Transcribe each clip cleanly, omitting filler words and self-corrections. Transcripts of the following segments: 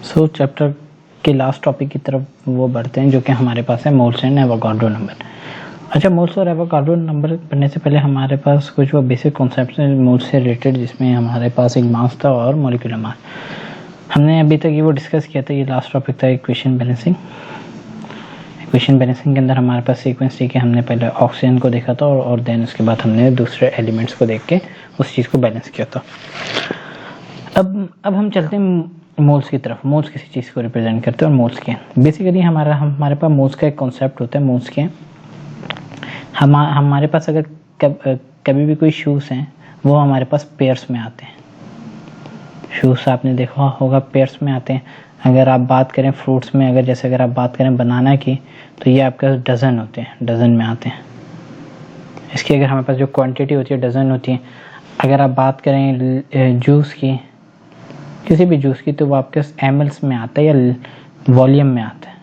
सो chapter के last topic की तरफ वो बढ़ते हैं जो कि हमारे पास है मोल्स एंड एवोगाड्रो नंबर। अच्छा, मोल्स और एवोगाड्रो नंबर पढ़ने से पहले हमारे पास कुछ वो बेसिक कॉन्सेप्ट्स हैं मोल्स से रिलेटेड, जिसमें हमारे पास एक मास था और मॉलिक्यूलर मास। हमने अभी तक ये वो डिस्कस किया था, ये लास्ट टॉपिक था इक्वेशन बैलेंसिंग। इक्वेशन बैलेंसिंग के अंदर हमारे पास सीक्वेंस थी कि हमने पहले ऑक्सीजन को देखा था और देन उसके बाद हमने दूसरे एलिमेंट्स को देख के उस चीज़ को बैलेंस किया था। अब हम चलते हैं मोल्स की तरफ। मोल्स किसी चीज़ को रिप्रेजेंट करते हैं और मोल्स के बेसिकली हमारे पास मोल्स का एक कॉन्सेप्ट होता है। मोल्स के हमारे पास अगर कभी भी कोई शूज़ हैं वो हमारे पास पेयर्स में आते हैं। शूज़ आपने देखा होगा पेयर्स में आते हैं। अगर आप बात करें फ्रूट्स में, अगर आप बात करें बनाना की, तो ये आपके पास डज़न होते हैं, डज़न में आते हैं। इसकी अगर हमारे पास जो क्वांटिटी होती है डज़न होती है। अगर आप बात करें जूस की, किसी भी जूस की, तो वो आपके mls में आता है या वॉल्यूम में आता है।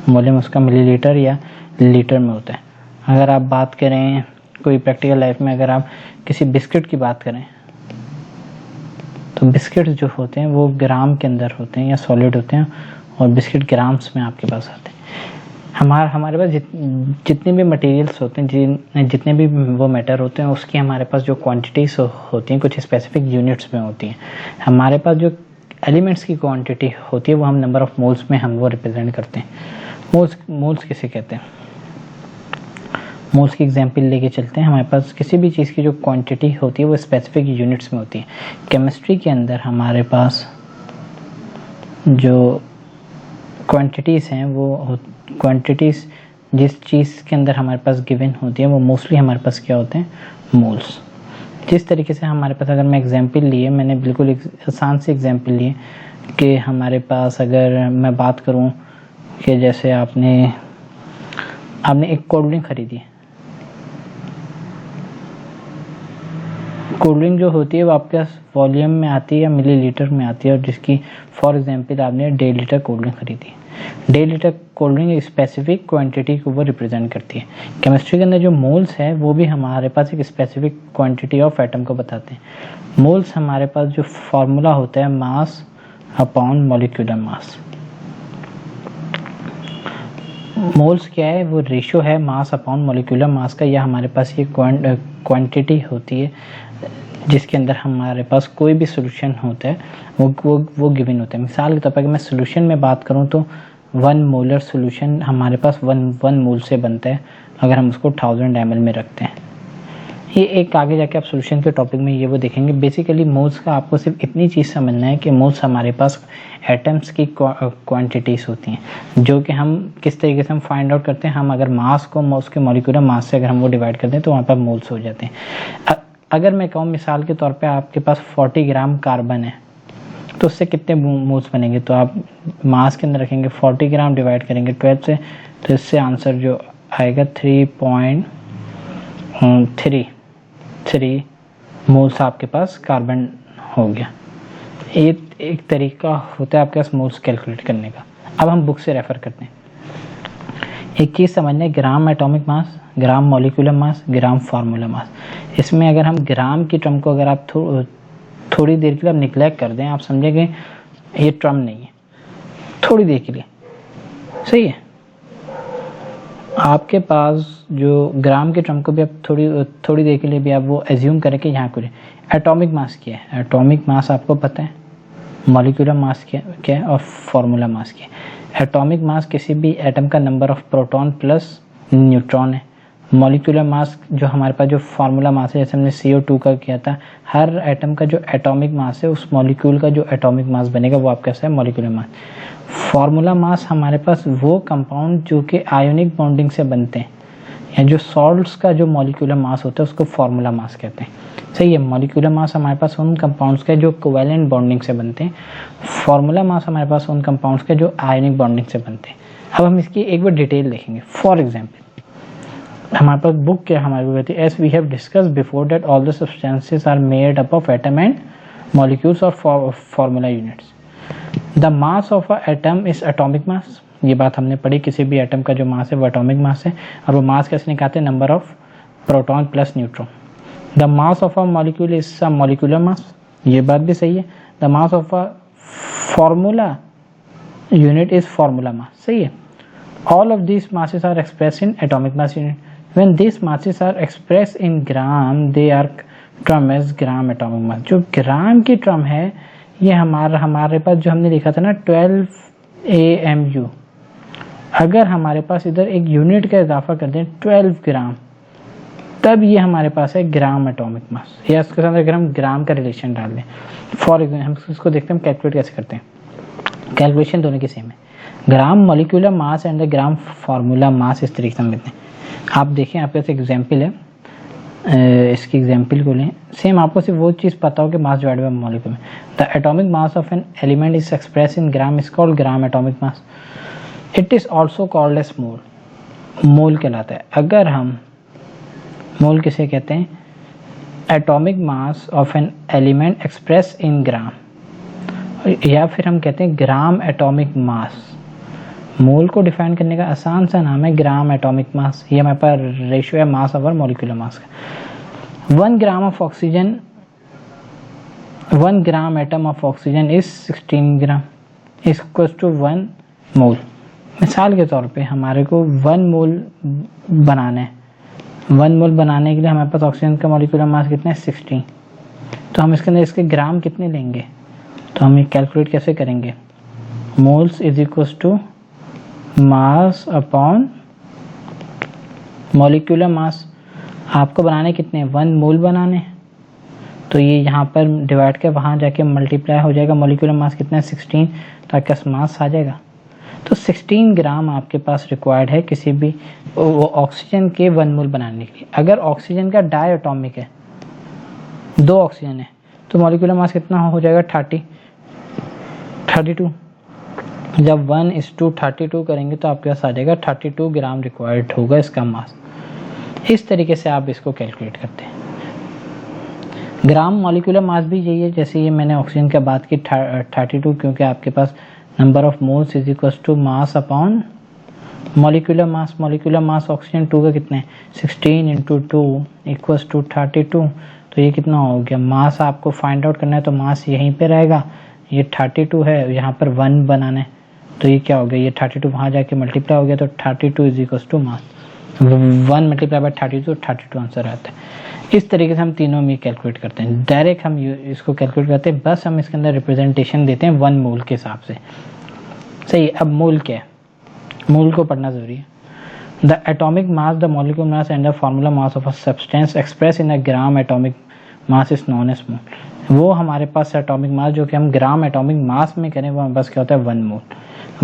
वॉल्यूम उसका मिलीलीटर या लीटर में होता है। अगर आप बात करें कोई प्रैक्टिकल लाइफ में, अगर आप किसी बिस्किट की बात करें तो बिस्किट जो होते हैं वो ग्राम के अंदर होते हैं या सॉलिड होते हैं, और बिस्किट ग्राम्स में आपके पास आते हैं। हमारे पास जितने भी मटेरियल्स होते हैं, जितने भी वो मैटर होते हैं, उसकी हमारे पास जो क्वांटिटीज होती हैं कुछ स्पेसिफिक यूनिट्स में होती हैं। हमारे पास जो एलिमेंट्स की क्वांटिटी होती है वो हम नंबर ऑफ मोल्स में हम वो रिप्रेजेंट करते हैं। मोल्स किसे कहते हैं? मोल्स की एग्जाम्पल लेके चलते हैं। हमारे पास किसी भी चीज़ की जो क्वांटिटी होती है वो स्पेसिफिक यूनिट्स में होती है। केमिस्ट्री के अंदर हमारे पास जो क्वांटिटीज़ हैं वो क्वांटिटीज़ जिस चीज़ के अंदर हमारे पास गिवन होती है वो मोस्टली हमारे पास क्या होते हैं? मोल्स। जिस तरीके से हमारे पास, अगर मैं एग्जाम्पल लिए, मैंने बिल्कुल आसान से एग्जाम्पल लिए कि हमारे पास अगर मैं बात करूं कि जैसे आपने एक कोल्ड ड्रिंक खरीदी। कोल्ड ड्रिंक जो होती है वो आपके पास वॉल्यूम में आती है या मिलीलीटर में आती है, और जिसकी फॉर एग्जांपल आपने 1.5 लीटर कोल्ड ड्रिंक खरीदी। 1.5 लीटर कोल्ड ड्रिंक एक स्पेसिफिक क्वांटिटी को वो रिप्रेजेंट करती है। केमिस्ट्री के अंदर जो मोल्स है वो भी हमारे पास एक स्पेसिफिक क्वांटिटी ऑफ एटम को बताते हैं। मोल्स हमारे पास जो फॉर्मूला होता है मास अपॉन मॉलिक्यूलर मास। मोल्स क्या है? वो रेशियो है मास अपॉन मॉलिक्यूलर मास का, या हमारे पास ये क्वांटिटी होती है जिसके अंदर हमारे पास कोई भी सोल्यूशन होता है वो गिवन होता है। मिसाल के तौर पर अगर मैं सोल्यूशन में बात करूं तो 1 मोलर सोल्यूशन हमारे पास 1 मोल से बनता है अगर हम उसको 1000 ml में रखते हैं। ये एक आगे जाके आप सोल्यूशन के टॉपिक में ये वो देखेंगे। बेसिकली मोल्स का आपको सिर्फ इतनी चीज़ समझना है कि मोल्स हमारे पास एटम्स की क्वांटिटीज़ होती हैं, जो कि हम किस तरीके से हम फाइंड आउट करते हैं। हम अगर मास को उसके मॉलिक्यूलर मास से अगर हम वो डिवाइड करते हैं तो वहाँ पर मोल्स हो जाते हैं। अगर मैं कहूँ मिसाल के तौर पे आपके पास 40 ग्राम कार्बन है तो उससे कितने मोल्स बनेंगे? तो आप मास के अंदर रखेंगे 40 ग्राम डिवाइड करेंगे 12 से, तो इससे आंसर जो आएगा 3.3 मोल्स आपके पास कार्बन हो गया। एक तरीका होता है आपके पास मोल्स कैलकुलेट करने का। अब हम बुक से रेफर करते हैं। एक चीज़ समझना है, gram atomic mass, gram molecular mass, gram formula mass. इसमें अगर हम ग्राम की टर्म को अगर आप थोड़ी देर के लिए आप निग्लेक्ट कर दें, आप समझेंगे ये टर्म नहीं है, थोड़ी देर के लिए, सही है। आपके पास जो ग्राम की टर्म को भी आप थोड़ी देर के लिए भी आप वो एज्यूम करें कि यहाँ करें। एटॉमिक मास क्या है? एटॉमिक मास आपको पता है, मॉलिक्यूलर मास क्या है और फार्मूला मास क्या है। एटॉमिक मास किसी भी एटम का number of proton plus neutron है। मॉलिक्यूलर मास जो हमारे पास जो फार्मूला मास है, जैसे हमने CO2 का किया था, हर एटम का जो एटॉमिक मास है उस मॉलिक्यूल का जो एटॉमिक मास बनेगा वो आपका है मॉलिक्यूलर मास। फार्मूला मास हमारे पास वो कंपाउंड जो कि आयोनिक बॉन्डिंग से बनते हैं, या जो सॉल्ट्स का जो मॉलिक्यूलर मास होता है उसको फार्मूला मास कहते हैं, सही है। मॉलिक्यूलर मास हमारे पास उन कंपाउंड्स का जो कोवैलेंट बॉन्डिंग से बनते हैं। फार्मूला मास हमारे पास उन कंपाउंड्स के जो आयोनिक बॉन्डिंग से बनते हैं। अब हम इसकी एक बार डिटेल देखेंगे। फॉर एग्जाम्पल हमारे पास बुक क्या हमारे को कहती है, as we have discuss before that all the substances are made up of atom and molecules और formula units. The mass of a atom is atomic mass. ये बात हमने पढ़ी, किसी भी एटम का जो मास है वो एटॉमिक मास है, और वो मास कैसे निकालते हैं? Number of proton plus neutron. The mass of a molecule is a molecular mass, ये बात भी सही है। The mass of a formula unit is formula mass. सही है. All of these masses are expressed in atomic mass unit. When these masses are expressed in gram, they are termed as gram atomic mass. जो ग्राम की term है ये हमारे पास जो हमने लिखा था ना 12 AMU, अगर हमारे पास इधर एक यूनिट का इजाफा कर दें 12 ग्राम, तब ये हमारे पास है ग्राम एटॉमिक मास, या इसके साथ अगर हम ग्राम का रिलेशन डाल दें. फॉर एग्जाम्पल हम इसको देखते हैं हम कैलकुलेट कैसे करते हैं. कैलकुलेशन दोनों की सेम है. ग्राम molecular mass and the gram formula मास इस तरीके से हम लेते हैं. आप देखें आपके पास एग्जाम्पल है, इसकी एग्जाम्पल को लें. सेम आपको सिर्फ वो चीज़ पता हो कि मास डिवाइड बाय मॉलिक्यूल में. The atomic mass of an element is express in gram is called gram atomic mass. It is also called as mole. Mole कहलाता है. अगर हम मोल किसे कहते हैं? Atomic mass of an element express in gram, या फिर हम कहते हैं ग्राम एटॉमिक मास. मोल को डिफाइन करने का आसान सा नाम है ग्राम एटॉमिक मास. ये हमारे पास रेशियो है मास ओवर मॉलिक्यूलर मास का. 1 gram of oxygen, 1 gram atom of oxygen is 16 gram equals to 1 mole. मिसाल के तौर पे हमारे को 1 मोल बनाना है. 1 मोल बनाने के लिए हमारे पास ऑक्सीजन का मॉलिक्यूलर मास कितना है? 16. तो हम इसके अंदर इसके ग्राम कितने लेंगे? तो हम ये कैलकुलेट कैसे करेंगे? Moles is equals to mass upon molecular mass. आपको बनाने कितने? 1 मोल बनाने. तो ये यहाँ पर डिवाइड कर वहाँ जाके मल्टीप्लाई हो जाएगा. मॉलिक्यूलर मास कितना है? 16. तो आपका मास आ जाएगा. तो 16 ग्राम आपके पास रिक्वायर्ड है किसी भी वो ऑक्सीजन के 1 मोल बनाने के लिए. अगर ऑक्सीजन का डाई एटॉमिक है, 2 ऑक्सीजन है, तो मॉलिक्यूलर मास कितना हो जाएगा? 32. जब 1:32 करेंगे तो आपके पास आ जाएगा 32 ग्राम रिक्वायर्ड होगा इसका मास. इस तरीके से आप इसको कैलकुलेट करते हैं. ग्राम मॉलिक्यूलर मास भी यही है. जैसे ये मैंने ऑक्सीजन की बात की 32, क्योंकि आपके पास number of moles is equal to mass upon molecular mass. Molecular mass oxygen 2 का कितना है? 16 × 2 इक्वल्स टू 32. तो ये कितना हो गया? मास आपको फाइंड आउट करना है तो मास यहीं पे रहेगा. ये 32 है, यहाँ पर 1 बनाना है, तो ये क्या हो गया? ये 32 वहाँ जाके मल्टीप्लाई हो गया. तो 32 is equals to mass 1 multiply by 32, 32 answer आता है. इस तरीके से हम तीनों में कैलकुलेट करते हैं. डायरेक्ट हम इसको कैलकुलेट करते हैं, बस हम इसके अंदर रिप्रेजेंटेशन देते हैं 1 मोल के हिसाब से. सही. अब मोल क्या है? मोल को पढ़ना जरूरी है. The atomic mass, the molecular mass and the formula mass of a substance express in a gram atomic mass is known as mole. वो हमारे पास एटॉमिक मास जो कि हम ग्राम एटॉमिक मास में करें वो हमारे पास क्या होता है? 1 मोल.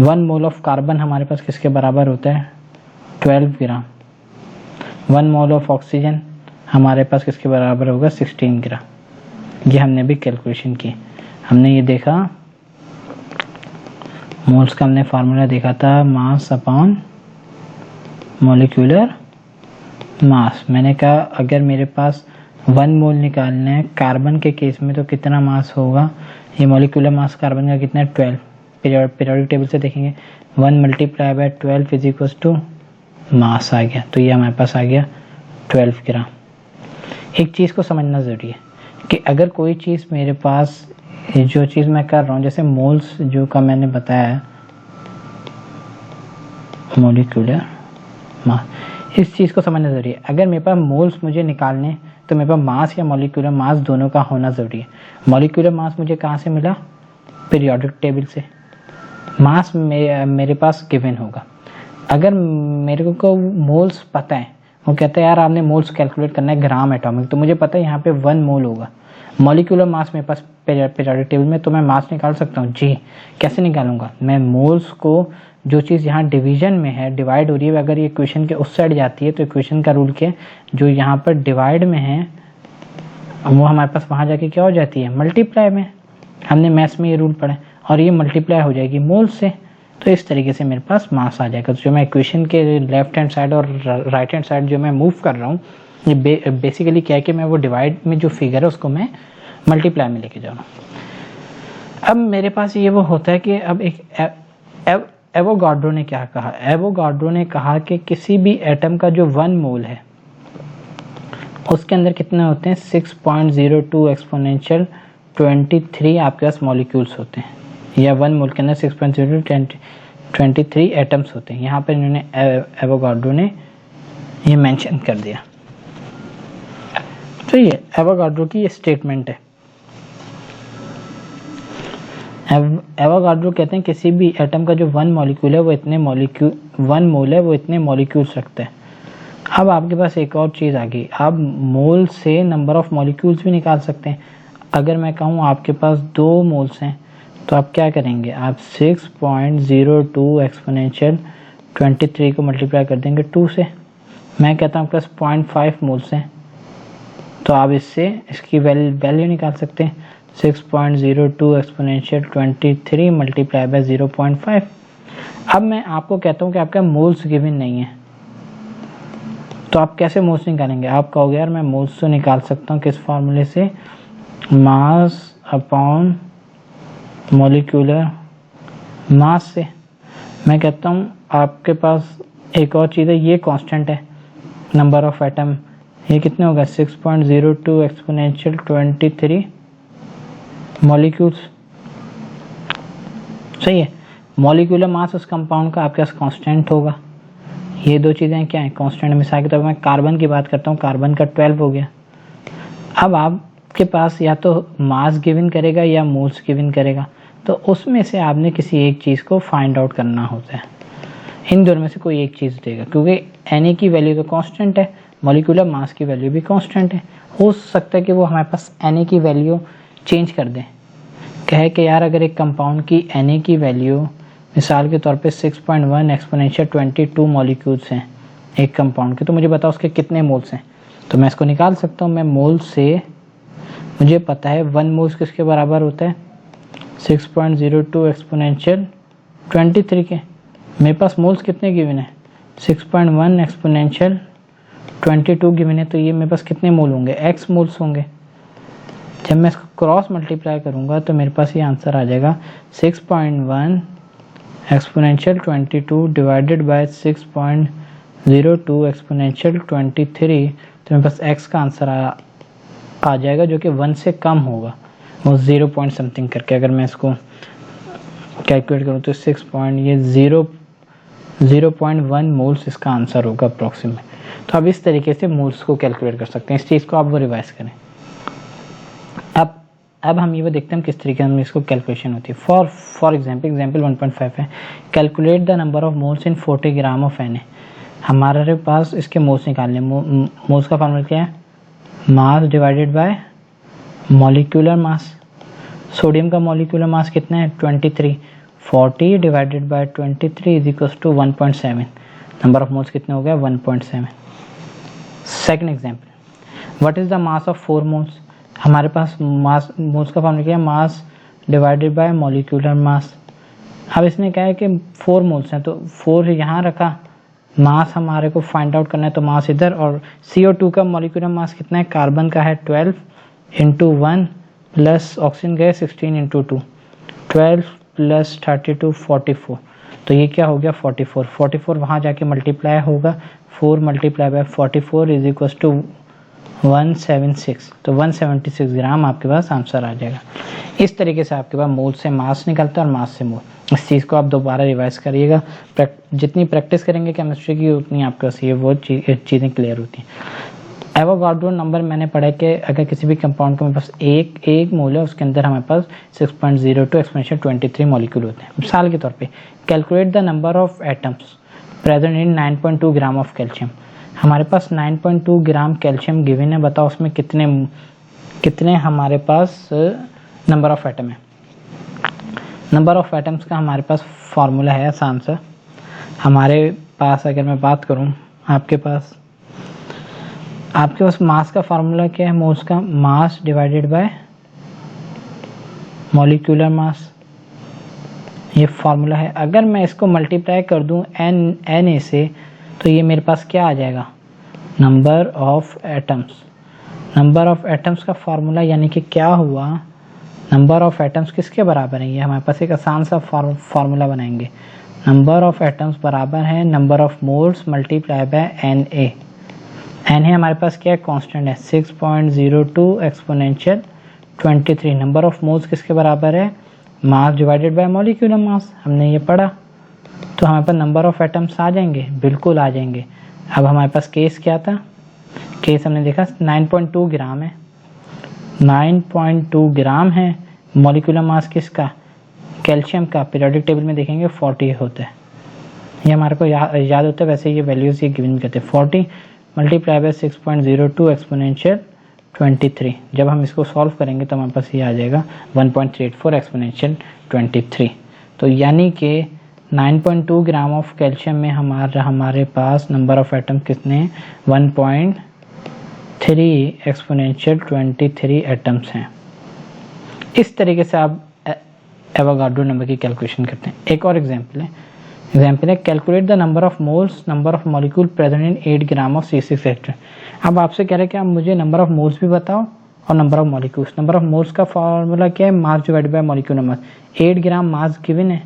1 मोल ऑफ कार्बन हमारे पास किसके बराबर होता है? 12 ग्राम. 1 मोल ऑफ ऑक्सीजन हमारे पास किसके बराबर होगा? 16 ग्राम. ये हमने भी कैलकुलेशन की. हमने ये देखा मोल्स का, हमने फार्मूला देखा था मास अपॉन मॉलिक्यूलर मास. मैंने कहा अगर मेरे पास 1 मोल निकालना है कार्बन के केस में तो कितना मास होगा? ये मॉलिक्यूलर मास कार्बन का कितना है? 12. पीरियोडिक टेबल से देखेंगे 1 multiply by 12 is equals to mass आ गया. तो ये हमारे पास आ गया 12 ग्राम. एक चीज़ को समझना ज़रूरी है कि अगर कोई चीज़ मेरे पास, जो चीज़ मैं कर रहा हूँ, जैसे मोल्स जो का मैंने बताया मॉलिक्यूलर मास, इस चीज़ को समझना ज़रूरी है. अगर मेरे पास मोल्स मुझे निकालने तो मेरे पास मास या मॉलिक्यूलर मास दोनों का होना ज़रूरी है. मॉलिक्यूलर मास मुझे कहाँ से मिला? पीरियोडिक टेबल से. मास मेरे पास गिवन होगा. अगर मेरे को मोल्स पता है, वो कहता है यार आपने मोल्स कैलकुलेट करना है ग्राम एटॉमिक, तो मुझे पता है यहाँ पे 1 मोल होगा. मॉलिक्यूलर मास मेरे पास पीरियोडिक टेबल में, तो मैं मास निकाल सकता हूँ. जी. कैसे निकालूंगा? मैं मोल्स को, जो चीज़ यहाँ डिवीजन में है, डिवाइड हो रही है, अगर ये इक्वेशन के उस साइड जाती है तो इक्वेशन का रूल क्या है? जो यहाँ पर डिवाइड में है वो हमारे पास वहाँ जाके क्या हो जाती है? मल्टीप्लाई में. हमने मैथ्स में ये रूल पढ़ा है, और ये मल्टीप्लाई हो जाएगी मोल से. तो इस तरीके से मेरे पास मास आ जाएगा. तो जो मैं इक्वेशन के लेफ्ट हैंड साइड और राइट हैंड साइड जो मैं मूव कर रहा हूँ, ये बेसिकली क्या है कि मैं वो डिवाइड में जो फिगर है उसको मैं मल्टीप्लाई में लेके जा रहा हूँ. अब मेरे पास ये वो होता है कि अब एक एवोगाड्रो ने क्या कहा? एवोगाड्रो ने कहा कि किसी भी एटम का जो 1 मोल है उसके अंदर कितने होते हैं? 6.02 एक्सपोनेंशियल 23 आपके पास मॉलिक्यूल्स होते हैं. या 1 मोल के अंदर 6.023 एटम्स होते हैं। यहाँ पर इन्होंने एवोगाड्रो ने ये मेंशन कर दिया। तो ये एवोगाड्रो की ये स्टेटमेंट है। एवोगाड्रो कहते हैं किसी भी एटम का जो 1 मॉलिक्यूल है वो इतने 1 मोल है वो इतने मॉलिक्यूल्स रखते हैं। अब आपके पास एक और चीज़ आ गई, आप मोल से नंबर ऑफ मॉलिक्यूल्स भी निकाल सकते हैं। अगर मैं कहूँ आपके पास 2 मोल्स हैं तो आप क्या करेंगे, आप 6.02 एक्सपोनेंशियल 23 को मल्टीप्लाई कर देंगे 2 से। मैं कहता हूँ प्लस 0.5 मोल्स हैं तो आप इससे इसकी वैल्यू निकाल सकते हैं, 6.02 एक्सपोनेंशियल 23 मल्टीप्लाई बाय 0.5। अब मैं आपको कहता हूँ कि आपका मोल्स गिवन नहीं है तो आप कैसे मोल्स निकालेंगे। आप कहोगे यार मैं मोल्स तो निकाल सकता हूँ किस फार्मूले से, मास अपॉन मॉलिक्यूलर मास से। मैं कहता हूँ आपके पास एक और चीज़ है, ये कांस्टेंट है नंबर ऑफ एटम, ये कितने होगा 6.02 एक्सपोनेंशियल 23 मॉलिक्यूल्स। सही है, मॉलिक्यूलर मास उस कंपाउंड का आपके पास कांस्टेंट होगा। ये दो चीज़ें क्या हैं कांस्टेंट। मिसाल के तौर पर मैं कार्बन की बात करता हूँ, कार्बन का 12 हो गया। अब आपके पास या तो मास गिवन करेगा या मोल्स गिवन करेगा, तो उसमें से आपने किसी एक चीज़ को फाइंड आउट करना होता है। इन दोनों में से कोई एक चीज़ देगा, क्योंकि Na की वैल्यू तो कांस्टेंट है, मॉलिक्यूलर मास की वैल्यू भी कांस्टेंट है। हो सकता है कि वो हमारे पास Na की वैल्यू चेंज कर दें, कहे कि यार अगर एक कंपाउंड की Na की वैल्यू मिसाल के तौर पे 6.1 एक्सपोनेंशियल 22 मॉलिक्यूल्स हैं एक कंपाउंड के, तो मुझे बताओ उसके कितने मोल्स हैं। तो मैं इसको निकाल सकता हूँ। मैं मोल से मुझे पता है 1 मोल्स किसके बराबर होता है 6.02 एक्सपोनेंशियल 23 के। मेरे पास मोल्स कितने गिवन है 6.1 एक्सपोनेंशियल 22 गिवन है, तो ये मेरे पास कितने मोल होंगे x मोल्स होंगे। जब मैं इसको क्रॉस मल्टीप्लाई करूँगा तो मेरे पास ये आंसर आ जाएगा 6.1 एक्सपोनेंशियल 22 डिवाइडेड बाय 6.02 एक्सपोनेंशियल 23। तो मेरे पास x का आंसर आ जाएगा जो कि 1 से कम होगा, वो 0 पॉइंट समथिंग करके। अगर मैं इसको कैलकुलेट करूँ तो 0.1 मोल्स इसका आंसर होगा अप्रॉक्सीमेट। तो आप इस तरीके से मोल्स को कैलकुलेट कर सकते हैं। इस चीज़ को आप वो रिवाइज करें। अब हम ये वो देखते हैं किस तरीके से इसको कैलकुलेशन होती है। फॉर एग्जाम्पल 1.5 है, calculate the number of moles in 40 gram of Na। हमारे पास इसके मोल्स निकालने, मोल्स का फार्मूला क्या है, mass divided by molecular mass. Sodium का मॉलिक्यूलर मास कितना है 23, 40 divided by 23 is equals to 1.7। Number of moles कितने हो गया 1.7। Second example, what is the mass of 4 moles. हमारे पास मास, मोल्स का फॉर्मूला क्या है, mass divided by molecular mass. अब इसने क्या है कि 4 मोल्स हैं तो 4 यहाँ रखा, मास हमारे को फाइंड आउट करना है तो मास इधर, और CO2 का मॉलिक्यूलर मास कितना है, कार्बन का है 12 इंटू 1 प्लस ऑक्सीजन का है 16 इंटू 2, 12 प्लस 32 44। तो ये क्या हो गया 44 वहाँ जाके मल्टीप्लाई होगा, 4 multiply by 44 is equal to 176। तो 176 ग्राम आपके पास आंसर आ जाएगा। इस तरीके से आपके पास मोल से मास निकलता है और मास से मोल। इस चीज़ को आप दोबारा रिवाइज करिएगा। जितनी प्रैक्टिस करेंगे केमिस्ट्री की उतनी आपके पास ये वो चीज़ें क्लियर होती हैं। एवोगाड्रो नंबर मैंने पढ़ा कि अगर किसी भी कंपाउंड के मेरे पास एक मोल है उसके अंदर हमारे पास 6.02 एक्सपोनेंशियल 23 मॉलिक्यूल होते हैं। मिसाल के तौर पे calculate the number of atoms present in 9.2 gram of calcium. हमारे पास 9.2 ग्राम कैल्शियम गिवन है, बताओ उसमें कितने हमारे पास नंबर ऑफ एटम है। नंबर ऑफ एटम्स का हमारे पास फार्मूला है आसान सा। हमारे पास अगर मैं बात करूं आपके पास मास का फार्मूला क्या है, मोल्स का मास डिवाइडेड बाय मॉलिक्यूलर मास, ये फार्मूला है। अगर मैं इसको मल्टीप्लाई कर दूं Na से तो ये मेरे पास क्या आ जाएगा, number of atoms. Number of atoms का फार्मूला यानी कि क्या हुआ, नंबर ऑफ एटम्स किसके बराबर है, ये हमारे पास एक आसान सा फार्मूला बनाएंगे। नंबर ऑफ एटम्स बराबर है number of moles multiply by Na। Na हमारे पास क्या है, कांस्टेंट है 6.02 एक्सपोनेंशियल 23। नंबर ऑफ मोल्स किसके बराबर है, मास डिवाइडेड बाय मॉलिक्यूलर मास, हमने ये पढ़ा। तो हमारे पास नंबर ऑफ एटम्स आ जाएंगे, बिल्कुल आ जाएंगे। अब हमारे पास केस क्या था, केस हमने देखा 9.2 ग्राम है, 9.2 ग्राम है। मॉलिक्यूलर मास किसका, कैल्शियम का, पीरियोडिक टेबल में देखेंगे 40 होता है, ये हमारे को याद होता है। वैसे ये वैल्यूज ये गिवन करते हैं 40 मल्टीप्लाई बाय 6.02 एक्सपोनेंशियल 23। जब हम इसको सॉल्व करेंगे तो हमारे पास ये आ जाएगा 1.34 एक्सपोनेंशियल 23। तो यानी कि 9.2 ग्राम ऑफ कैल्शियम में हमारे पास नंबर ऑफ एटम कितने हैं, 1.3 एक्सपोनेंशियल 23 एटम्स हैं। इस तरीके से आप एवोगाड्रो नंबर की कैलकुलेशन करते हैं। एक और एग्जांपल है calculate the number of moles, number of molecule present in 8 gram of C6H12। अब आपसे कह रहे हैं कि आप मुझे नंबर ऑफ मोल्स भी बताओ और number of molecules. Number of moles का फॉर्मूला क्या है, mass divided by molecular mass. 8 gram mass given है,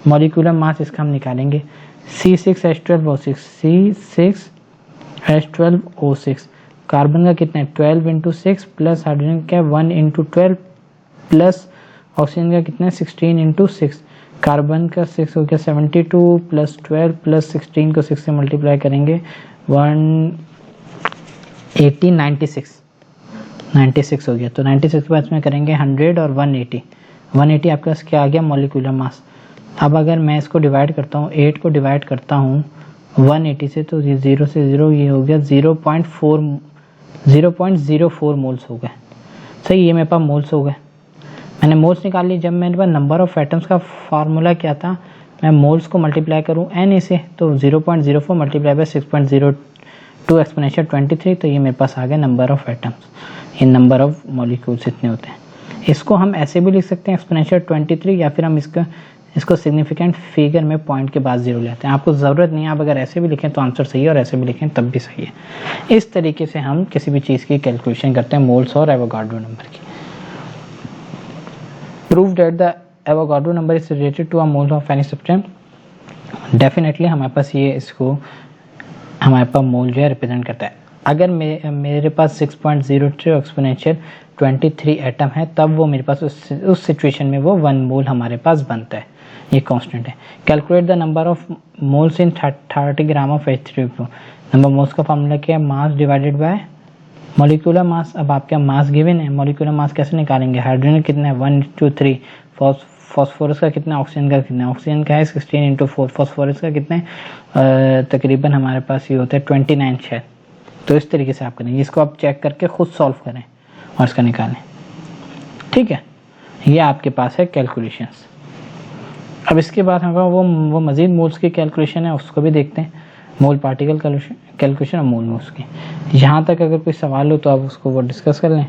मॉलिक्यूलर मास इसका हम निकालेंगे C6H12O6, C6H12O6। कार्बन का कितना है 12 × 6 प्लस हाइड्रोजन का 1 × 12 प्लस ऑक्सीजन का कितना है 16 × 6। कार्बन का 6 हो गया 72 प्लस 12 प्लस 16 को 6 से मल्टीप्लाई करेंगे 180 96 हो गया। तो 96 के बाद में करेंगे 100 और 180 आपके पास क्या आ गया, मॉलिक्यूलर मास। अब अगर मैं इसको डिवाइड करता हूँ, 8 को डिवाइड करता हूँ 180 से, तो ये 0 से 0 ये हो गया 0.04 मोल्स हो गए। सही, ये मेरे पास मोल्स हो गए। मैंने मोल्स निकाल ली। जब मेरे पास नंबर ऑफ एटम्स का फार्मूला क्या था, मैं मोल्स को मल्टीप्लाई करूँ Na से, तो 0.04 मल्टीप्लाई बाय 6.02 एक्सपोनेंशियल 23। तो ये मेरे पास आ गया नंबर ऑफ एटम्स, ये नंबर ऑफ मॉलिक्यूल्स इतने होते हैं। इसको हम ऐसे भी लिख सकते हैं एक्सपोनेंशियल 23, या फिर हम इसको सिग्निफिकेंट फिगर में पॉइंट के बाद 0 लेते हैं। आपको ज़रूरत नहीं है, आप अगर ऐसे भी लिखें तो आंसर सही है और ऐसे भी लिखें तब भी सही है। इस तरीके से हम किसी भी चीज़ की कैलकुलेशन करते हैं, मोल्स और एवोगाड्रो नंबर की। Prove that the Avogadro number is related to a mole of any substance. Definitely हमारे पास ये इसको हमारे पास मोल जो है रिप्रेजेंट करता है। अगर मेरे पास 6.02 एक्सपोनेंशियल 23 एटम है, तब वो मेरे पास उस सिचुएशन में वो 1 मोल हमारे पास बनता है, ये कांस्टेंट है। Calculate the number of moles in 30 gram of H3O। Number moles का फॉर्मूला क्या है, mass divided by molecular mass. अब आपका मास गिवन है, मॉलिक्यूलर मास कैसे निकालेंगे, हाइड्रोजन कितना है 1 2 3, फॉस्फोरस का कितना, ऑक्सीजन का कितना, ऑक्सीजन का है 16 × 4, फॉस्फोरस का कितना है तकरीबन हमारे पास ये होता है 29 शायद। तो इस तरीके से आप करेंगे, इसको आप चेक करके खुद सॉल्व करें और इसका निकालें, ठीक है। ये आपके पास है कैलकुलेशंस। अब इसके बाद हमारा वो मज़ीद मोल्स की कैलकुलेशन है, उसको भी देखते हैं। मोल पार्टिकल कैलकुलेशन और मोल मोल्स की। यहाँ तक अगर कोई सवाल हो तो आप उसको वो डिस्कस कर लें।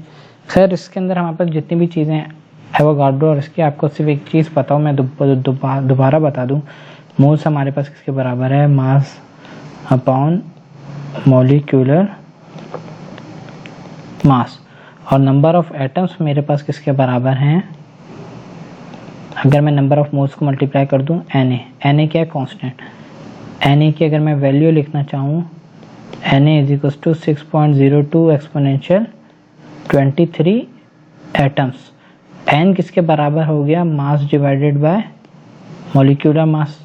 खैर, इसके अंदर हमारे पास जितनी भी चीज़ें एवोगाड्रो और इसकी, आपको सिर्फ एक चीज़ पता हो, मैं दोबारा बता दूँ। मोल्स हमारे पास किसके बराबर है, मास अपॉन मॉलिक्यूलर मास। और नंबर ऑफ एटम्स मेरे पास किसके बराबर हैं, अगर मैं नंबर ऑफ मोल्स को मल्टीप्लाई कर दूं Na क्या है, कांस्टेंट। Na की अगर मैं वैल्यू लिखना चाहूँ, Na is 6.02 exponential 23 atoms. n किसके बराबर हो गया, mass divided by molecular mass,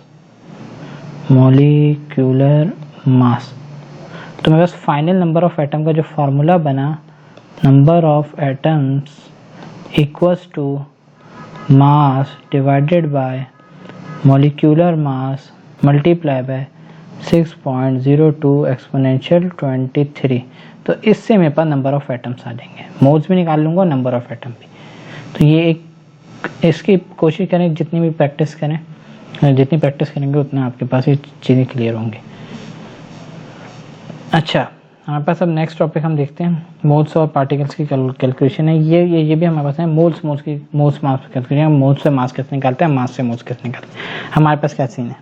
तो मेरे पास फाइनल नंबर ऑफ एटम का जो फार्मूला बना, number of atoms equals to mass divided by molecular mass multiply by 6.02 exponential 23। तो इससे मेरे पास नंबर ऑफ एटम्स आ जाएंगे। मोल्स भी निकाल लूँगा, नंबर ऑफ एटम भी। तो ये एक, इसकी कोशिश करें, जितनी प्रैक्टिस करेंगे उतना आपके पास ये चीज़ें क्लियर होंगी। अच्छा, हमारे पास अब नेक्स्ट टॉपिक हम देखते हैं, मोल्स और पार्टिकल्स की कैलकुलेशन है। ये भी हमारे पास है, मोल्स मास कैलकुलेशन। मोल्स से मास कैसे निकालते हैं, मास से मोल्स कैसे निकालते हैं। हमारे पास क्या सीन है,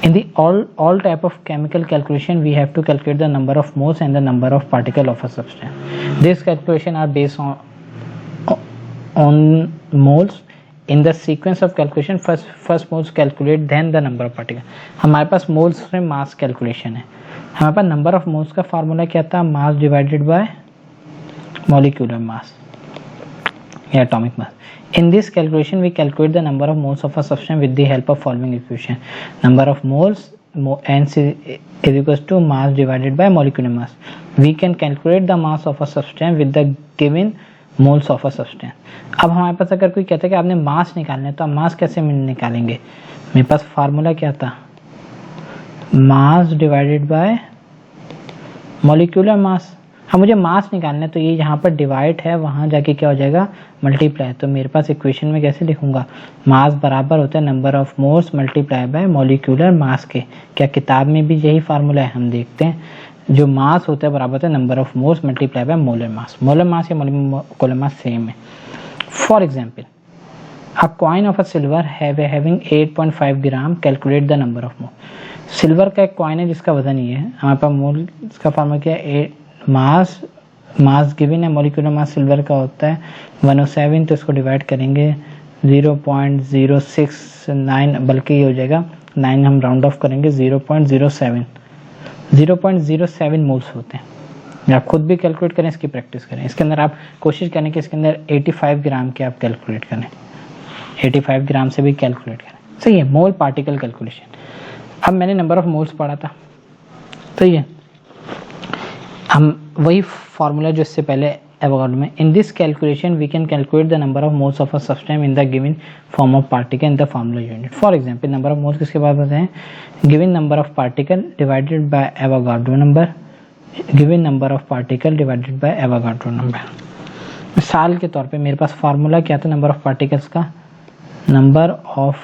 in the all type of chemical calculation we have to calculate the number of moles and the number of particle of a substance. These calculation are based on moles. In the sequence of calculation, first moles calculate, then the number of particle. हमारे पास moles में मास calculation है। हमारे पास number of moles का formula क्या था, mass divided by molecular mass या atomic mass. In this calculation, we calculate the number of moles of a substance with the help of following equation. Number of moles N is equals to mass divided by molecular mass. We can calculate the mass of a substance with the given moles of a substance. अब हमारे पास अगर कोई कहता है कि आपने मास निकालना है तो आप मास कैसे निकालेंगे? मेरे पास फार्मूला क्या था? Mass divided by molecular mass. अब मुझे मास निकालना है तो ये यहाँ पर डिवाइड है, वहाँ जाके क्या हो जाएगा? मल्टीप्लाई। तो मेरे पास इक्वेशन में कैसे लिखूंगा? मास बराबर होता है number of moles multiply by molecular मास के। क्या किताब में भी यही फार्मूला है? हम देखते हैं। जो मास होता है बराबर होता है number of moles multiply by molar mass. Molar mass या मोलिकुलर मास सेम है। For example, a coin of a silver having 8.5 gram, calculate the number of mole. Silver का एक कॉइन है जिसका वजन ये है, हमारे पास मोल इसका फार्मूला क्या है? मास गिवन है, मॉलिक्यूलर मास सिल्वर का होता है 107, तो इसको डिवाइड करेंगे 0.069, बल्कि ये हो जाएगा 9, हम राउंड ऑफ करेंगे 0.07 मोल्स होते हैं। आप खुद भी कैलकुलेट करें, इसकी प्रैक्टिस करें। इसके अंदर आप कोशिश करें कि इसके अंदर 85 ग्राम के आप कैलकुलेट करें, 85 ग्राम से भी कैलकुलेट करें। सही है, मोल पार्टिकल कैलकुलेशन। अब मैंने नंबर ऑफ मोल्स पढ़ा था, तो ये हम वही फॉर्मूला जो इससे पहले एवोगाड्रो में। In this calculation we can calculate the number of moles of a substance in the given form of particle in the formula unit. For example, number of moles किसके बाद बताएं? Given number of particle divided by Avogadro number, given number of particle divided by Avogadro number. मिसाल के तौर पे मेरे पास formula क्या था नंबर ऑफ पार्टिकल्स का? नंबर ऑफ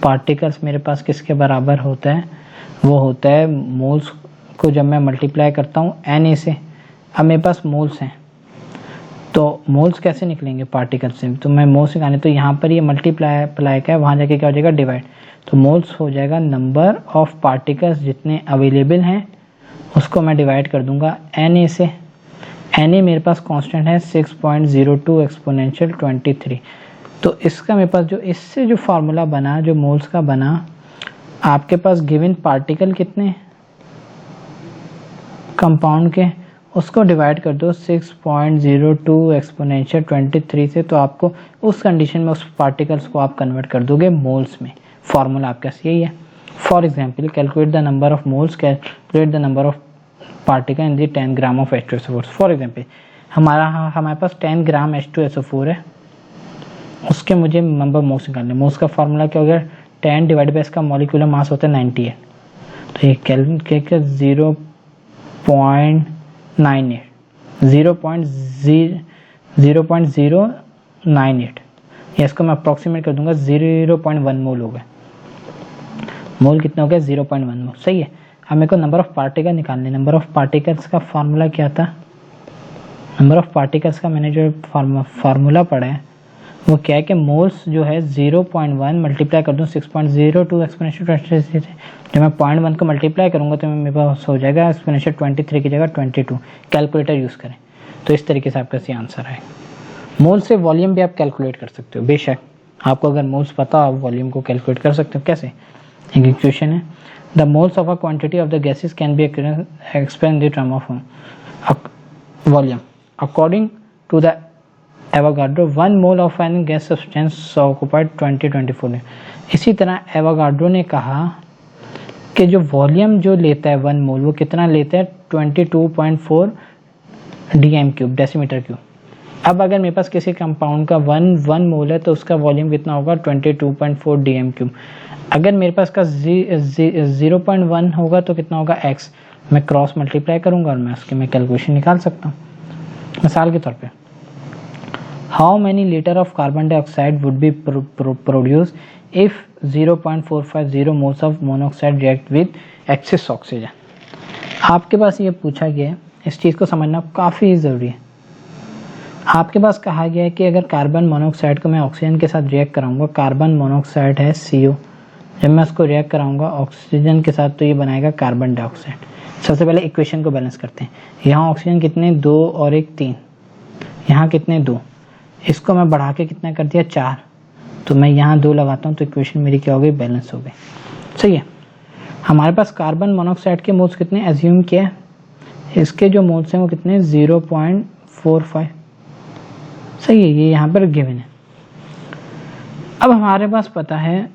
पार्टिकल्स मेरे पास किसके बराबर होता है? वो होता है मोल्स को जब मैं मल्टीप्लाई करता हूँ Na से। अब मेरे पास मोल्स हैं, तो मोल्स कैसे निकलेंगे पार्टिकल से? तो मैं मोल्स निकालने, तो यहाँ पर ये मल्टीप्लाई का है, वहाँ जाके क्या हो जाएगा? डिवाइड। तो मोल्स हो जाएगा नंबर ऑफ पार्टिकल्स जितने अवेलेबल हैं उसको मैं डिवाइड कर दूंगा Na से। Na मेरे पास कांस्टेंट है 6.02 एक्सपोनेंशियल 23। तो इसका मेरे पास जो इससे जो फार्मूला बना, जो मोल्स का बना, आपके पास गिवन पार्टिकल कितने कंपाउंड के, उसको डिवाइड कर दो 6.02 एक्सपोनेंशियल 23 से, तो आपको उस कंडीशन में उस पार्टिकल्स को आप कन्वर्ट कर दोगे मोल्स में। फार्मूला आपका यही है। For example, calculate the number of moles, calculate the number of particle in the 10 gram of H2SO4। For example, हमारे पास 10 ग्राम H2SO4 है, उसके मुझे नंबर मोल्स निकालने। मोल्स का फार्मूला क्या हो गया? 10 डिवाइड बाय इसका मॉलिक्यूलर मास होता है 98, तो ये कैलकुलेट 0.098, या इसको मैं अप्रॉक्सीमेट कर दूंगा 0.1 मोल हो गए। मोल कितना हो गया? 0.1 मोल। सही है। अब मेरे को नंबर ऑफ पार्टिकल निकालने। नंबर ऑफ पार्टिकल्स का फार्मूला क्या था? नंबर ऑफ पार्टिकल्स का मैंने जो फार्मूला पढ़ा है वो क्या है कि मोल्स जो है 0.1 मल्टीप्लाई कर दूँ 6.02 एक्सपोनेंशियल 23 से। जब मैं 0.1 को मल्टीप्लाई करूँगा तो मेरे पास हो जाएगा एक्सपोनेंशियल 23 की जगह 22। कैलकुलेटर यूज़ करें तो इस तरीके से आपका सही आंसर आएगा। मोल से वॉल्यूम भी आप कैलकुलेट कर सकते हो। बेशक आपको अगर मोल्स पता हो, आप वॉल्यूम को कैलकुलेट कर सकते हो। कैसे? एक इक्वेशन है, the moles of a quantity of the gases can be express in the term of volume according to the Avogadro 1 mole of an gas substance occupied 20-24 में। इसी तरह एवोगाड्रो ने कहा कि जो वॉल्यूम जो लेता है 1 मोल, वो कितना लेता है? 22.4 dm3 डेसीमीटर क्यूब। अब अगर मेरे पास किसी कंपाउंड का 1 मोल है तो उसका वॉल्यूम कितना होगा? 22.4 dm3। अगर मेरे पास का 0.1 होगा तो कितना होगा? x। मैं क्रॉस मल्टीप्लाई करूंगा और मैं उसके मैं कैलकुलेशन निकाल सकता हूँ। मिसाल के तौर पे, how many litre of carbon dioxide would be produce if 0.450 moles of monoxide react with excess oxygen. आपके पास ये पूछा गया है, इस चीज़ को समझना काफ़ी ज़रूरी है। आपके पास कहा गया है कि अगर कार्बन मोनोऑक्साइड को मैं ऑक्सीजन के साथ रिएक्ट कराऊंगा, कार्बन मोनोऑक्साइड है CO, जब मैं उसको रिएक्ट कराऊंगा ऑक्सीजन के साथ तो ये बनाएगा कार्बन डाइऑक्साइड। सबसे पहले इक्वेशन को बैलेंस करते हैं। यहाँ ऑक्सीजन कितने? 2 और 1 3, यहाँ कितने? 2। इसको मैं बढ़ा के कितना कर दिया? 4, तो मैं यहाँ 2 लगाता हूँ तो इक्वेशन मेरी क्या हो गई? बैलेंस हो गई। सही है। हमारे पास कार्बन मोनोऑक्साइड के मोल्स कितने एज्यूम किया है? इसके जो मोल्स हैं वो कितने? 0.45। सही है, ये यहाँ पर गिवन है। अब हमारे पास पता है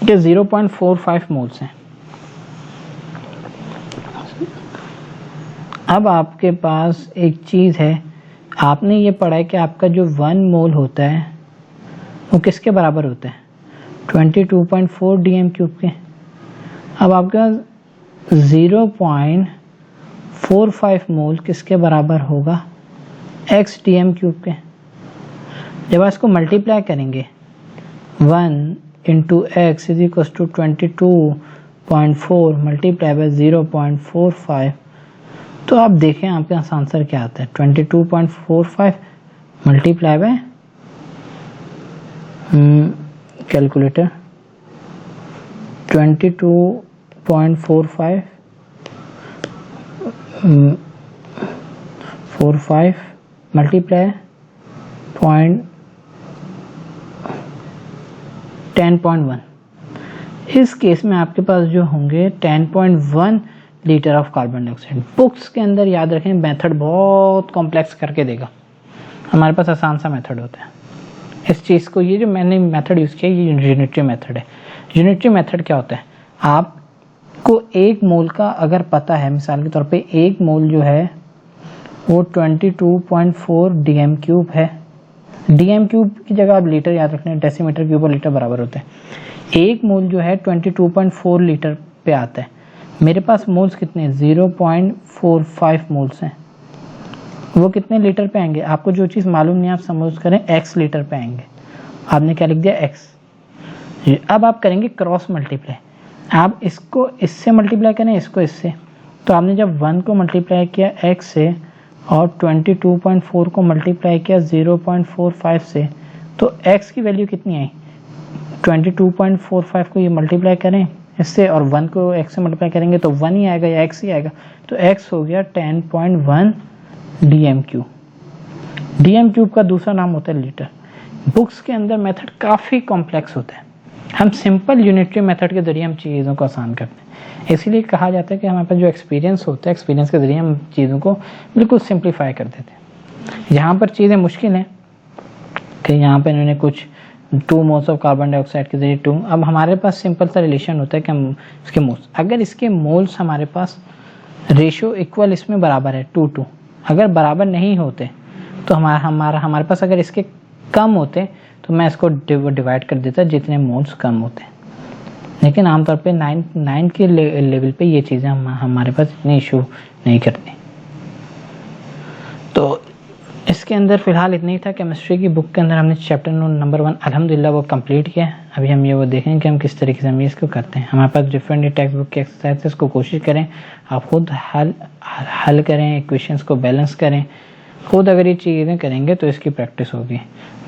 कि 0.45 मोल्स हैं। अब आपके पास एक चीज़ है, आपने ये पढ़ा है कि आपका जो 1 मोल होता है वो किसके बराबर होता है, 22.4 dm³ के। अब आपके पास 0.45 मोल किसके बराबर होगा, x dm³ के। जब आप इसको मल्टीप्लाई करेंगे 1 into X is equal to 22.4 multiply by 0.45, तो आप देखें आपके पास आंसर क्या आता है, 22.45 मल्टीप्लाई बाय कैलकुलेटर 22.45 मल्टीप्लाई 10.1। इस केस में आपके पास जो होंगे 10.1 litre of carbon dioxide. Books के अंदर याद रखें मेथड बहुत कॉम्प्लेक्स करके देगा, हमारे पास आसान सा मेथड होता है। इस चीज़ को, ये जो मैंने मेथड यूज़ किया ये यूनिटरी मेथड है। यूनिटरी मेथड क्या होता है, आपको 1 मोल का अगर पता है, मिसाल के तौर पे 1 मोल जो है वो 22.4 dm³ है। dm³ की जगह आप लीटर याद रखना है, डेसीमीटर क्यूब और लीटर बराबर होते हैं। 1 मोल जो है 22.4 लीटर पे आता है। मेरे पास मोल्स कितने हैं, 0.45 मोल्स हैं। वो कितने लीटर पे आएंगे, आपको जो चीज़ मालूम नहीं आप समझ करें x लीटर पे आएंगे। आपने क्या लिख दिया, x। अब आप करेंगे क्रॉस मल्टीप्लाई, आप इसको इससे मल्टीप्लाई करें, इसको इससे। तो आपने जब 1 को मल्टीप्लाई किया x से और 22.4 को मल्टीप्लाई किया 0.45 से, तो x की वैल्यू कितनी आई, 22.45 को ये मल्टीप्लाई करें इससे और 1 को x से मल्टीप्लाई करेंगे तो 1 ही आएगा या x ही आएगा, तो x हो गया 10.1 dm³। dm³ का दूसरा नाम होता है लीटर। बुक्स के अंदर मेथड काफ़ी कॉम्प्लेक्स होता है, हम सिंपल यूनिटरी मेथड के जरिए हम चीज़ों को आसान करते हैं। इसीलिए कहा जाता है कि हमारे पास जो एक्सपीरियंस होता है, एक्सपीरियंस के जरिए हम चीज़ों को बिल्कुल सिंप्लीफाई कर देते हैं। यहाँ पर चीज़ें मुश्किल हैं कि यहाँ पर इन्होंने कुछ 2 मोल्स ऑफ कार्बन डाइऑक्साइड के जरिए 2, अब हमारे पास सिंपल सा रिलेशन होता है कि हम इसके मोल्स, अगर इसके मोल्स हमारे पास रेशियो इक्वल इसमें बराबर है 2:2, अगर बराबर नहीं होते तो हमारे पास अगर इसके कम होते तो मैं इसको डिवाइड कर देता जितने मोल्स कम होते हैं। लेकिन आमतौर पे 9 के लेवल पे ये चीज़ें हमारे पास इतनी इशू नहीं करती। तो इसके अंदर फ़िलहाल इतना ही था। केमिस्ट्री की बुक के अंदर हमने चैप्टर नंबर 1 अल्हम्दुलिल्लाह वो कंप्लीट किया। अभी हम ये वो देखें कि हम किस तरीके से हम इसको करते हैं। हमारे पास डिफरेंट टेक्स्ट बुक की एक्सरसाइज को कोशिश करें, आप खुद हल करें, इक्वेशंस को बैलेंस करें। खुद अगर ये चीज़ें करेंगे तो इसकी प्रैक्टिस होगी।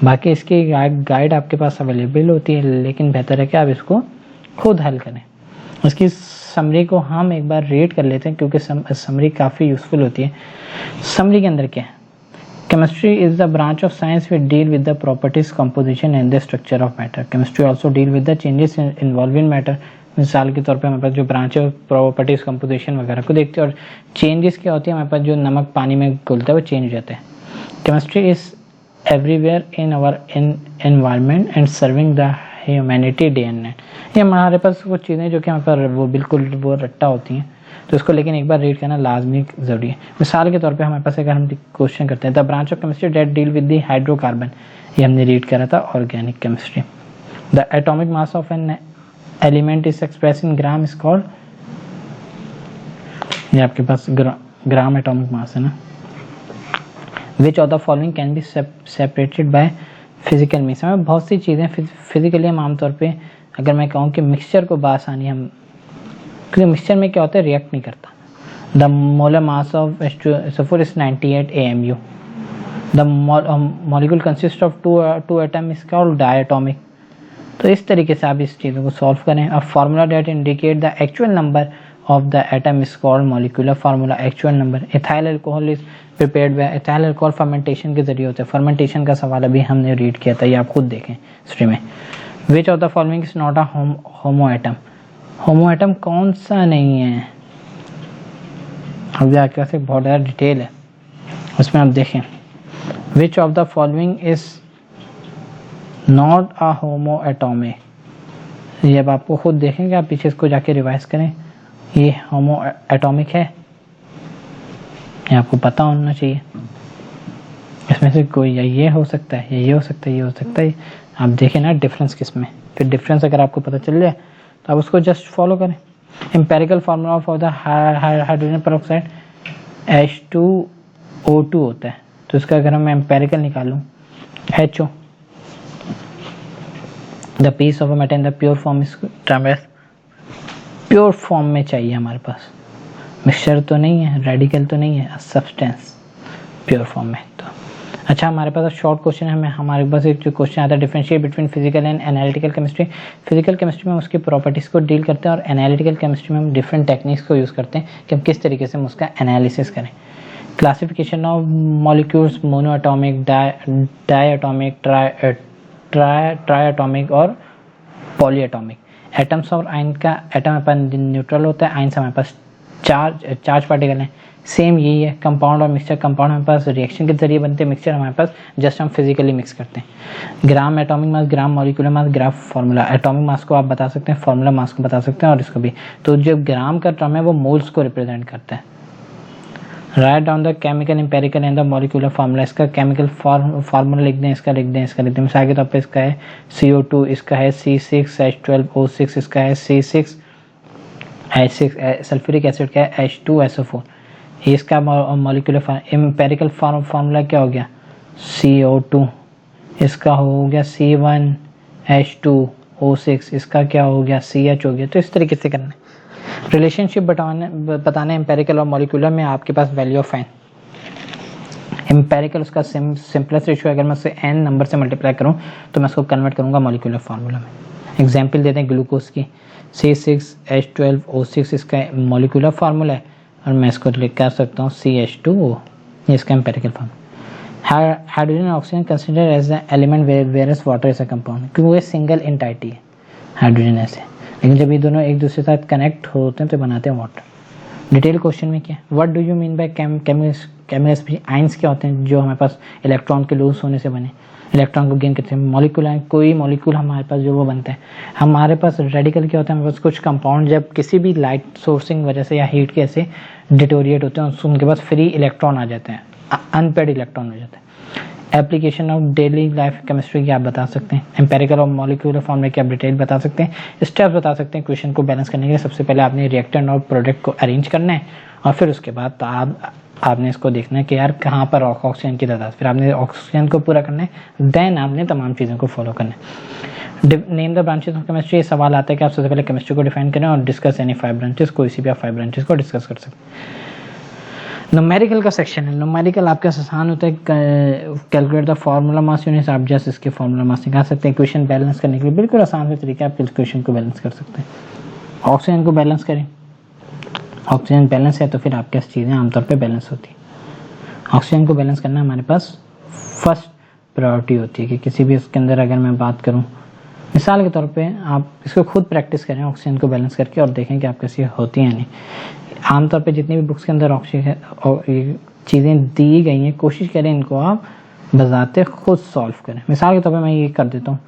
बाकी इसकी गाइड आपके पास अवेलेबल होती है, लेकिन बेहतर है कि आप इसको खुद हल करें। इसकी समरी को हम एक बार रीड कर लेते हैं क्योंकि समरी काफ़ी यूज़फुल होती है। समरी के अंदर क्या है, Chemistry is the branch of science which deal with the properties, composition and the structure of matter. Chemistry also deal with the changes involved in matter. मिसाल के तौर पे हमारे पास जो ब्रांच है प्रॉपर्टीज, कंपोजिशन वगैरह को देखते हैं और चेंजेस क्या होती है, हमारे पास जो नमक पानी में घुलता है वो चेंज हो जाता है। Chemistry is everywhere in our environment and serving the humanity day and night. ये हमारे पास वो चीज़ें जो कि हमारे पास वो बिल्कुल वो रट्टा होती हैं, तो इसको लेकिन एक बार रीड करना लाजमी ज़रूरी है। मिसाल के तौर पे हमारे पास अगर हम क्वेश्चन करते हैं the branch of chemistry that deal with the hydrocarbon, ये हमने रीड करा था organic chemistry. The atomic mass of an element is express in gram is called, ये आपके पास ग्राम एटॉमिक मास है ना। Which of the following can be separated by physical means. हमें बहुत सी चीज़ें फिजिकली हम आमतौर पर अगर मैं कहूँ कि मिक्सचर को बासानी हम, क्योंकि मिक्सचर में क्या होता है रिएक्ट नहीं करता। The molar mass of H2SO4 is 98 AMU. The molecule consist of two atom is called diatomic. तो इस तरीके से आप इस चीज़ों को सॉल्व करें। अब formula that indicate the actual number of the atom is called molecular formula actual number. Ethyl alcohol is prepared by, ethyl alcohol fermentation के जरिए होता है। फर्मेंटेशन का सवाल अभी हमने रीड किया था, ये आप खुद देखें हिस्ट्री में। विच of the following is not a homo atom. Homo atom कौन सा नहीं है, अब आपके पास एक बहुत ज़्यादा डिटेल है उसमें आप देखें। विच of the following is not a homo atomic, ये अब आपको खुद देखेंगे, आप पीछे इसको जाके रिवाइज करें, ये होमो एटॉमिक है, ये आपको पता होना चाहिए। इसमें से कोई या ये हो सकता है, या ये हो सकता है, ये हो सकता है। आप देखें ना डिफरेंस किस में, फिर डिफरेंस अगर आपको पता चल जाए तो आप उसको जस्ट फॉलो करें। Empirical formula for the hydrogen peroxide H2O2 होता है, तो इसका अगर मैं एम्पेरिकल निकालूं HO, the piece of metal in the pure form is pure form में चाहिए हमारे पास, मिक्सचर तो नहीं है, रेडिकल तो नहीं है, सब्सटेंस प्योर फॉर्म में। तो अच्छा, हमारे पास शॉर्ट क्वेश्चन है, हमारे पास एक जो क्वेश्चन आता है, differentiate between physical and analytical chemistry. Physical chemistry में हम उसकी प्रॉपर्टीज़ को डील करते हैं और एनालिटिकल केमिस्ट्री में हम डिफरेंट टेक्निक्स को यूज़ करते हैं कि हम किस तरीके से हम उसका एनालिसिस करें। Classification of molecules, mono atomic, di atomic, tri atomic और पॉली एटॉमिक। एटम्स और आयन का, एटम हमारे पास न्यूट्रल होता है, आयन से हमारे पास चार्ज पार्टिकल हैं। सेम यही है कंपाउंड और मिक्सचर। कंपाउंड हमारे पास रिएक्शन के जरिए बनते हैं, मिक्सचर हमारे पास जस्ट हम फिजिकली मिक्स करते हैं। Gram atomic mass, gram molecular mass, gram formula. Atomic mass को आप बता सकते हैं, फार्मूला मास को बता सकते हैं, और इसको भी। तो जो ग्राम का टर्म है वो मोल्स को रिप्रेजेंट करता है। Write down the chemical empirical and the molecular formula. इसका केमिकल फार्मूला लिख दें, इसका लिख दें, इसका लिख दें। मिसाल के तौर पर इसका है CO2, इसका है C6H12O6, इसका है C6H6, सल्फ्यूरिक एसिड का है H2SO4। इसका मॉलिक्यूलर एम्पेरिकल फार्मूला क्या हो गया, CO2, इसका हो गया C1H2O6, इसका क्या हो गया, CH हो गया। तो इस तरीके से करना है। रिलेशनशिप बताने एम्पेरिकल और मॉलिक्यूलर में आपके पास वैल्यू ऑफ एन। एम्पेरिकल उसका सिंपलेस्ट रेशियो, अगर मैं उससे n नंबर से मल्टीप्लाई करूं तो मैं उसको कन्वर्ट करूंगा मॉलिक्यूलर फार्मूला में। एग्जाम्पल देते हैं ग्लूकोज की, C6H12O6 इसका मॉलिक्यूलर फार्मूला है, और मैं इसको लिख कर सकता हूँ CH2O, ये इसका empirical formula. Hydrogen oxygen consider as the element whereas water is a compound, क्योंकि वो सिंगल एंटाइटी है हाइड्रोजन ऐसे, लेकिन जब ये दोनों एक दूसरे के साथ कनेक्ट होते हैं तो बनाते हैं वाटर। डिटेल क्वेश्चन में क्या, what do you mean by chemistry. Ions क्या होते हैं, जो हमारे पास इलेक्ट्रॉन के लूज होने से बने, इलेक्ट्रॉन को गेन करते हैं। मॉलिक्यूल है, कोई मॉलिक्यूल हमारे पास जो वो बनता है। हमारे पास रेडिकल क्या होता है, हमारे पास कुछ कंपाउंड जब किसी भी लाइट सोर्सिंग वजह से या हीट के ऐसे डिटोरिएट होते हैं, उनके पास फ्री इलेक्ट्रॉन आ जाते हैं, अनपेड इलेक्ट्रॉन हो जाते हैं। Application of daily life chemistry की आप बता सकते हैं। एम्पेरिकल और मॉलिक्यूलर फॉर्मूले की आप डिटेल बता सकते हैं, स्टेप्स बता सकते हैं। क्वेश्चन को बैलेंस करने के लिए सबसे पहले आपने रिएक्टेंट और प्रोडक्ट को अरेंज करना है, और फिर उसके बाद आपने इसको देखना है कि यार कहाँ पर ऑक्सीजन की तादाद, फिर आपने ऑक्सीजन को पूरा करना है, देन आपने तमाम चीज़ों को फॉलो करना है। Name the branches of chemistry, सवाल आता है कि आप सबसे पहले केमिस्ट्री को डिफाइन करें और डिस्कस एनी 5 ब्रांचेस, कोई सी भी आप 5 ब्रांचेस को डिस्कस कर सकते हैं। न्यूमेरिकल का सेक्शन है। न्यूमेरिकल आपका आसान होता है, calculate the formula mass units, आप जस्ट इसके फार्मूला मास निकाल सकते हैं। इक्वेशन बैलेंस करने के लिए बिल्कुल आसान से तरीका, आप इक्वेशन को बैलेंस कर सकते हैं। ऑक्सीजन को बैलेंस करें, ऑक्सीजन बैलेंस है तो फिर आपके चीज़ें आमतौर पे बैलेंस होती है। ऑक्सीजन को बैलेंस करना हमारे पास फर्स्ट प्रायोरिटी होती है कि किसी भी इसके अंदर अगर मैं बात करूं, मिसाल के तौर पे आप इसको खुद प्रैक्टिस करें ऑक्सीजन को बैलेंस करके, और देखें कि आप कैसी होती हैं नहीं। आमतौर पे जितनी भी बुक्स के अंदर ऑक्सीजन चीज़ें दी गई हैं, कोशिश करें इनको आप बजाते खुद सॉल्व करें। मिसाल के तौर पे मैं ये कर देता हूँ,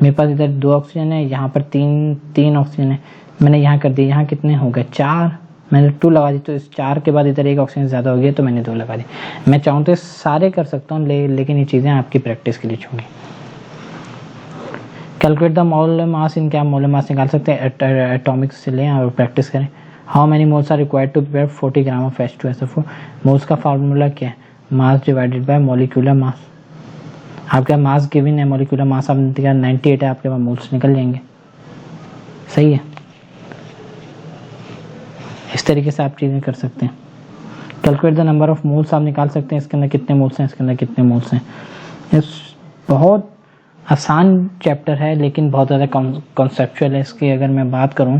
मेरे पास इधर 2 ऑक्सीजन है, यहाँ पर तीन ऑक्सीजन है, मैंने यहाँ कर दिया, यहाँ कितने हो गए 4, मैंने 2 लगा दी, तो इस 4 के बाद इधर 1 ऑक्सीजन ज़्यादा हो गया तो मैंने 2 लगा दी। मैं चाहूँ तो सारे कर सकता हूँ, लेकिन ये चीज़ें आपकी प्रैक्टिस के लिए छोड़ी। कैलकुलेट द मोलर मास, इनके आप मोलर मास निकाल सकते हैं, एटॉमिक से लें और प्रैक्टिस करें। How many moles are required to prepare 40 gram of H2SO4। Moles का फार्मूला क्या है, mass divided by molecular mass. आपका मास गिवन है, मॉलिक्यूलर मास आपने दिया 98 है, आपके पास मोल्स निकल जाएंगे। सही है, इस तरीके से आप चीज़ें कर सकते हैं। Calculate the number of moles आप निकाल सकते हैं, इसके अंदर कितने मोल्स हैं, इसके अंदर कितने मोल्स हैं। इस बहुत आसान चैप्टर है लेकिन बहुत ज़्यादा कॉन्सेप्चुअल है। इसकी अगर मैं बात करूं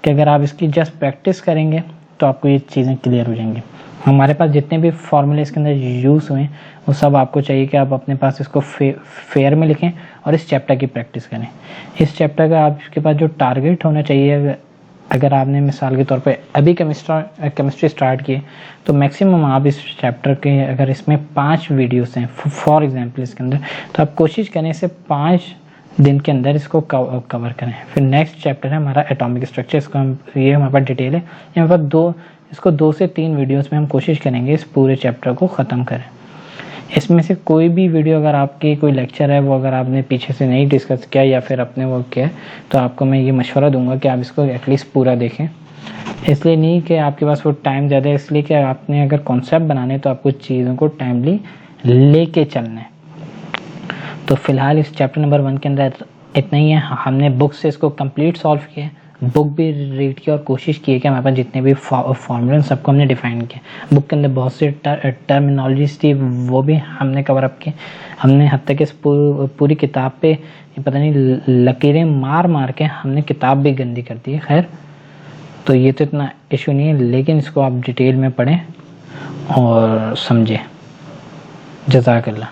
कि अगर आप इसकी जस्ट प्रैक्टिस करेंगे तो आपको ये चीज़ें क्लियर हो जाएंगी। हमारे पास जितने भी फॉर्मूले इसके अंदर यूज़ हुए वो सब आपको चाहिए कि आप अपने पास इसको फेयर में लिखें और इस चैप्टर की प्रैक्टिस करें। इस चैप्टर का आपके पास जो टारगेट होना चाहिए, अगर आपने मिसाल के तौर पे अभी केमिस्ट्री स्टार्ट किए तो मैक्सिमम आप इस चैप्टर के, अगर इसमें 5 वीडियोस हैं फॉर एग्जांपल इसके अंदर, तो आप कोशिश करें इसे 5 दिन के अंदर इसको कवर करें। फिर नेक्स्ट चैप्टर है हमारा एटॉमिक स्ट्रक्चर। इसको हम, ये हमारे पास डिटेल है, यहाँ पर इसको 2 से 3 वीडियोस में हम कोशिश करेंगे इस पूरे चैप्टर को ख़त्म करें। इसमें से कोई भी वीडियो अगर आपकी कोई लेक्चर है वो अगर आपने पीछे से नहीं डिस्कस किया या फिर अपने वो किया, तो आपको मैं ये मशवरा दूंगा कि आप इसको एटलीस्ट पूरा देखें। इसलिए नहीं कि आपके पास वो टाइम ज़्यादा है, इसलिए कि आपने अगर कॉन्सेप्ट बनाने तो आपको चीज़ों को टाइमली लेके चलना है। तो फिलहाल इस चैप्टर नंबर 1 के अंदर इतना ही है। हमने बुक से इसको कंप्लीट सॉल्व किया, बुक भी रीड की और कोशिश की है कि हमारे पास जितने भी फॉर्मूले सबको हमने डिफाइन किया। बुक के अंदर बहुत से टर्मिनोलॉजीज थी, वो भी हमने कवर अप किए। हमने हद तक इस पूरी किताब पे पता नहीं लकीरें मार मार के हमने किताब भी गंदी कर दी है। खैर, तो ये तो इतना इशू नहीं है, लेकिन इसको आप डिटेल में पढ़ें और समझें। जज़ाकल्लाह।